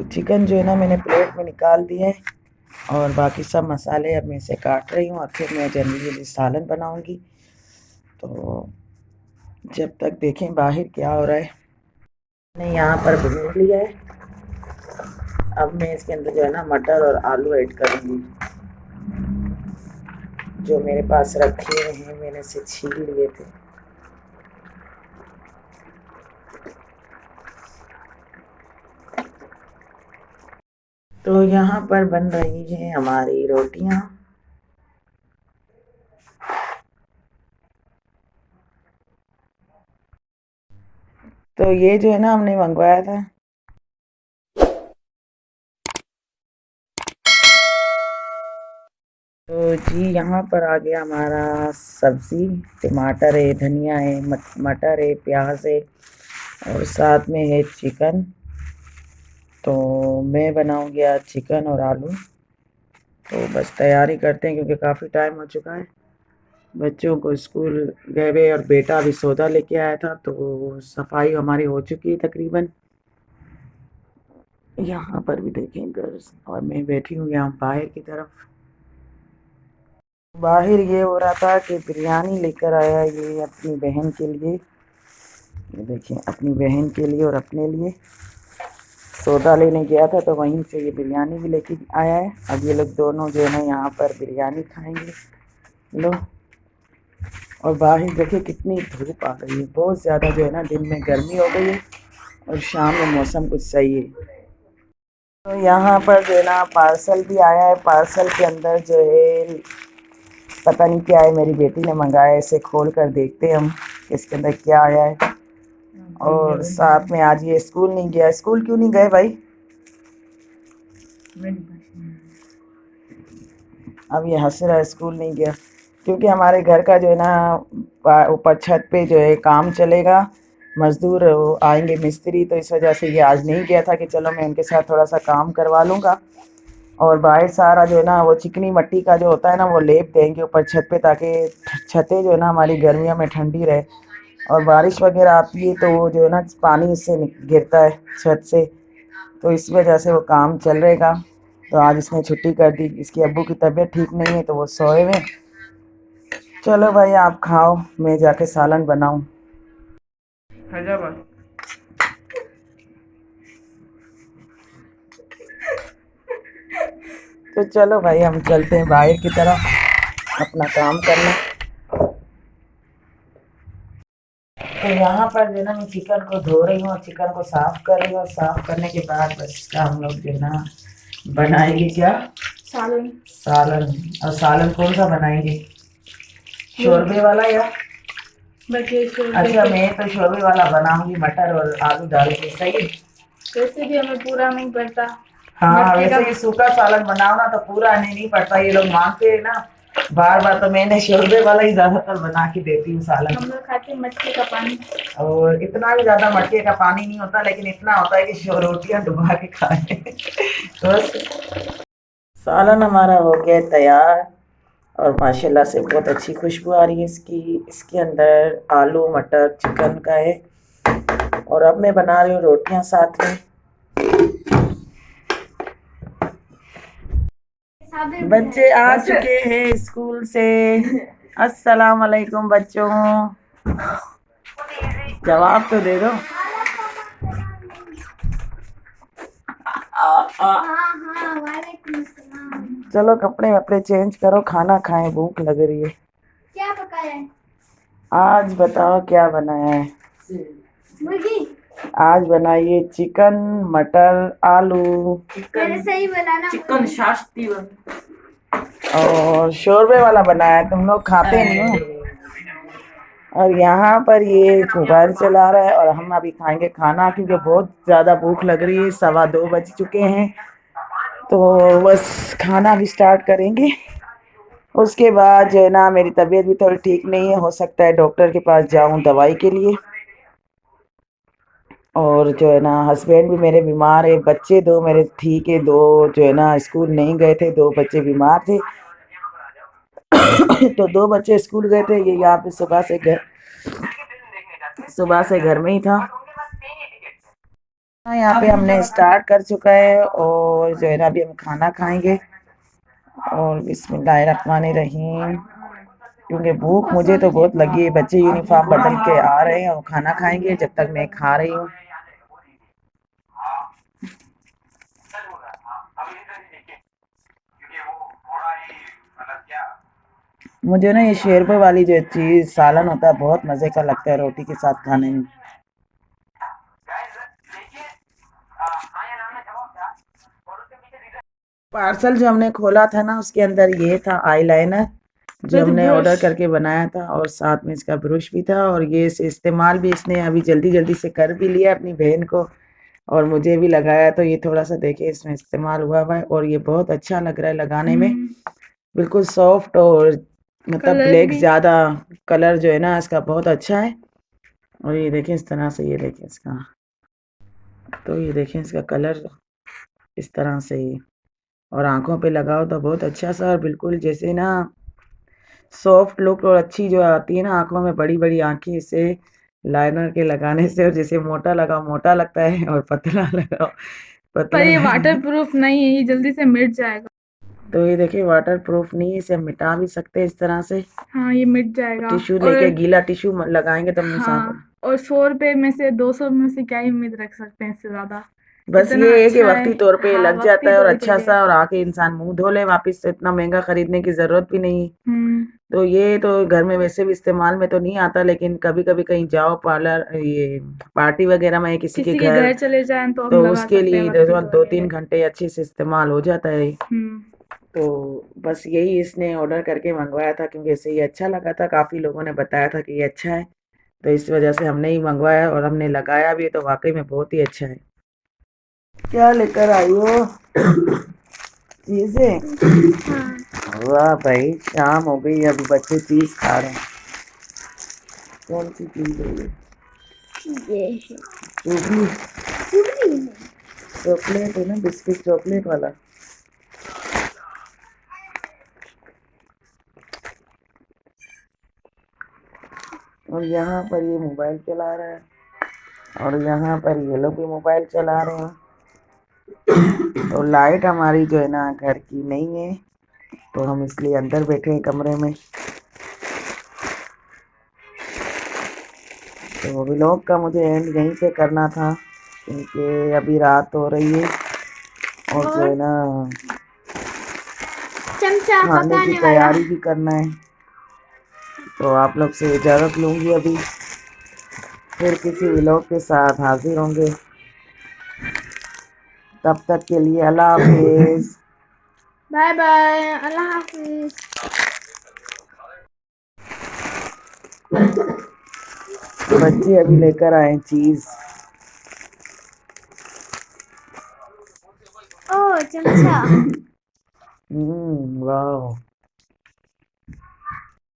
Chicken जो है ना मैंने प्लेट में निकाल दिया है और बाकी सब मसाले अब मैं इसे काट रही हूँ और फिर मैं जल्दी सालन बनाऊँगी। तो जब तक देखें बाहर क्या हो रहा है। मैंने यहाँ पर भून लिया है। अब मैं इसके अंदर जो है ना मटर और आलू ऐड करूँगी जो मेरे पास रखे हुए हैं, मैंने इसे छील लिए थे। तो यहाँ पर बन रही हैं हमारी रोटियाँ। तो ये जो है ना हमने मंगवाया था। तो जी यहाँ पर आ गया हमारा सब्ज़ी। टमाटर है, धनिया है, मटर है, प्याज है और साथ में है चिकन। तो मैं बनाऊँगी आज चिकन और आलू। तो बस तैयारी करते हैं क्योंकि काफ़ी टाइम हो चुका है। बच्चों को स्कूल गए हुए और बेटा भी सौदा लेके आया था, तो सफाई हमारी हो चुकी है तकरीबन। यहाँ पर भी देखें घर, और मैं बैठी हूँ यहाँ बाहर की तरफ। बाहर ये हो रहा था कि बिरयानी लेकर आया ये अपनी बहन के लिए। ये देखिए अपनी बहन के लिए और अपने लिए सौदा लेने गया था, तो वहीं से ये बिरयानी भी लेके आया है। अब ये लोग दोनों जो है ना यहाँ पर बिरयानी खाएंगे। लो, और बाहर देखिए कितनी धूप आ गई है। बहुत ज़्यादा जो है ना दिन में गर्मी हो गई है और शाम में मौसम कुछ सही है। तो यहाँ पर जो है ना पार्सल भी आया है। पार्सल के अंदर जो है पता नहीं क्या है, मेरी बेटी ने मंगाया। इसे खोल कर देखते हैं हम इसके अंदर क्या आया है। और साथ में आज ये स्कूल नहीं गया। स्कूल क्यों नहीं गए भाई? अब ये हंस रहा है स्कूल नहीं गया, क्योंकि हमारे घर का जो है ना ऊपर छत पे जो है काम चलेगा, मज़दूर आएंगे मिस्त्री, तो इस वजह से ये आज नहीं गया था कि चलो मैं उनके साथ थोड़ा सा काम करवा लूँगा। और बाहर सारा जो है ना वो चिकनी मिट्टी का जो होता है ना वो लेप देंगे ऊपर छत पे, ताकि छतें जो है ना हमारी गर्मियों में ठंडी रहे। और बारिश वगैरह आती है तो वो जो है ना पानी इससे गिरता है छत से, तो इस वजह से वो काम चल रहेगा। तो आज इसने छुट्टी कर दी। इसकी अब्बू की तबीयत ठीक नहीं है तो वो सोए हुए। चलो भाई आप खाओ, मैं जाके सालन बनाऊं। तो चलो भाई हम चलते हैं बाहर की तरफ अपना काम करना। तो यहाँ पर जो है ना मैं चिकन को धो रही हूँ और चिकन को साफ कर रही हूँ। और साफ करने के बाद बस इसका हम लोग जो है ना बनाएंगे क्या, सालन। सालन। और सालन कौन सा बनाएंगे, शोरबे वाला या? अच्छा मैं तो शोरबे वाला बनाऊंगी, मटर और आलू डाल के। सही है, वैसे भी हमें पूरा नहीं पड़ता। हाँ वैसे ही सूखा सालन बनाओ ना तो पूरा नहीं पड़ता। ये लोग मांगते हैं ना बार बार, तो मैंने शोरबे वाला ही ज्यादातर बना के देती हूँ सालन। हम लोग खाते हैं मटके का पानी, और इतना भी ज्यादा मटके का पानी नहीं होता, लेकिन इतना होता है कि रोटियां डुबा के खाए। तो सालन हमारा हो गया तैयार और माशाल्लाह से बहुत अच्छी खुशबू आ रही है इसकी। इसके अंदर आलू मटर चिकन का है और अब मैं बना रही हूँ रोटियां साथ में। बच्चे आ चुके हैं स्कूल से। अस्सलाम वालेकुम बच्चों, जवाब तो दे दो। चलो कपड़े वपड़े चेंज करो, खाना खाएं, भूख लग रही है। क्या पकाया है आज बताओ क्या बनाया है? मुर्गी। आज बनाइए चिकन मटर आलू। मैंने सही बनाना, चिकन शास्ती और शोरबे वाला बनाया है, तुम लोग खाते नहीं हो। और यहाँ पर ये मोबाइल चला रहा है और हम अभी खाएंगे खाना, क्योंकि बहुत ज़्यादा भूख लग रही है। 2:15 बज चुके हैं, तो बस खाना भी स्टार्ट करेंगे। उसके बाद जो है ना मेरी तबीयत भी थोड़ी ठीक नहीं है, हो सकता है डॉक्टर के पास जाऊं दवाई के लिए। और जो है ना हस्बैंड भी मेरे बीमार है, बच्चे दो मेरे ठीक है, दो जो है ना स्कूल नहीं गए थे, दो बच्चे बीमार थे। तो दो बच्चे स्कूल गए थे, ये यहाँ पे सुबह से घर में ही था। यहाँ पे हमने स्टार्ट कर चुका है और जो है ना अभी हम खाना खाएंगे और बिस्मिल्लाहिर्रहमानिर्रहीम, क्योंकि भूख मुझे तो बहुत लगी है। बच्चे यूनिफॉर्म बदल के आ रहे हैं और खाना खाएंगे जब तक मैं खा रही हूँ। मुझे ना ये शेरपे वाली जो चीज सालन होता है बहुत मजे का लगता है रोटी के साथ खाने में। पार्सल जो हमने खोला था ना उसके अंदर ये था आईलाइनर जो हमने ऑर्डर करके बनाया था और साथ में इसका ब्रश भी था और ये इसे इस्तेमाल भी इसने अभी जल्दी जल्दी से कर भी लिया अपनी बहन को और मुझे भी लगाया, तो ये थोड़ा सा देखिए इसमें इस्तेमाल हुआ है और ये बहुत अच्छा लग रहा है लगाने में, बिल्कुल सॉफ्ट और मतलब ब्लैक ज़्यादा कलर जो है ना इसका बहुत अच्छा है। और ये देखें इस तरह से, ये देखें इसका, तो ये देखें इसका कलर इस तरह से ही और आंखों पे लगाओ तो बहुत अच्छा सा और बिल्कुल जैसे ना सॉफ्ट लुक और अच्छी जो आती है ना आंखों में, बड़ी बड़ी आंखें इसे लाइनर के लगाने से, और जैसे मोटा लगाओ मोटा लगता है और पतला लगाओ पतला। पर ये वाटर प्रूफ नहीं है, ये जल्दी से मिट जाएगा। तो ये देखिए वाटर प्रूफ नहीं है, इसे हम मिटा भी सकते हैं इस तरह से। हाँ ये मिट जाएगा। टिश्यू लेके गीला टिश्यू लगाएंगे तो हाँ, और 100 रुपए में से 200 में से क्या ही उम्मीद रख सकते हैं इससे ज्यादा। बस इतना ये है कि अच्छा वक्ती तौर पे हाँ, लग जाता वक्ती है और तौर अच्छा के लिए। सा, और आके इंसान मुंह धो ले वापस से, इतना महंगा खरीदने की जरूरत भी नहीं। तो ये तो घर में वैसे भी इस्तेमाल में तो नहीं आता, लेकिन कभी कभी कहीं जाओ पार्लर, ये पार्टी वगैरह में किसी के किसी के घर घर चले जाएं तो हम तो लगा उसके सकते हैं लिए वक्ती तौर दो के तीन लिए। घंटे अच्छे से इस्तेमाल हो जाता है। तो बस यही इसने ऑर्डर करके मंगवाया था क्योंकि इसे ये अच्छा लगा था, काफ़ी लोगों ने बताया था कि ये अच्छा है, तो इस वजह से हमने ही मंगवाया और हमने लगाया भी, तो वाकई में बहुत ही अच्छा है। क्या लेकर आई हो चीजें? वाह भाई, शाम हो गई, अभी बच्चे चीज खा रहे हैं। कौन सी चीज है ये? चॉकलेट है ना, बिस्किट चॉकलेट वाला। और यहाँ पर ये मोबाइल चला रहा है और यहाँ पर ये लोग भी मोबाइल चला रहे हैं। तो लाइट हमारी जो है ना घर की नहीं है, तो हम इसलिए अंदर बैठे हैं कमरे में। तो व्लॉग का मुझे एंड यहीं पे करना था क्योंकि अभी रात हो रही है और जो है ना खाने की तैयारी भी करना है। तो आप लोग से इजाज़त लूँगी, अभी फिर किसी व्लॉग के साथ हाजिर होंगे। तब तक के लिए अल्लाह हाफिज़। बाय बाय, अल्लाह हाफिज। बच्चे अभी लेकर आए चीज़। ओ चमचा। वाह।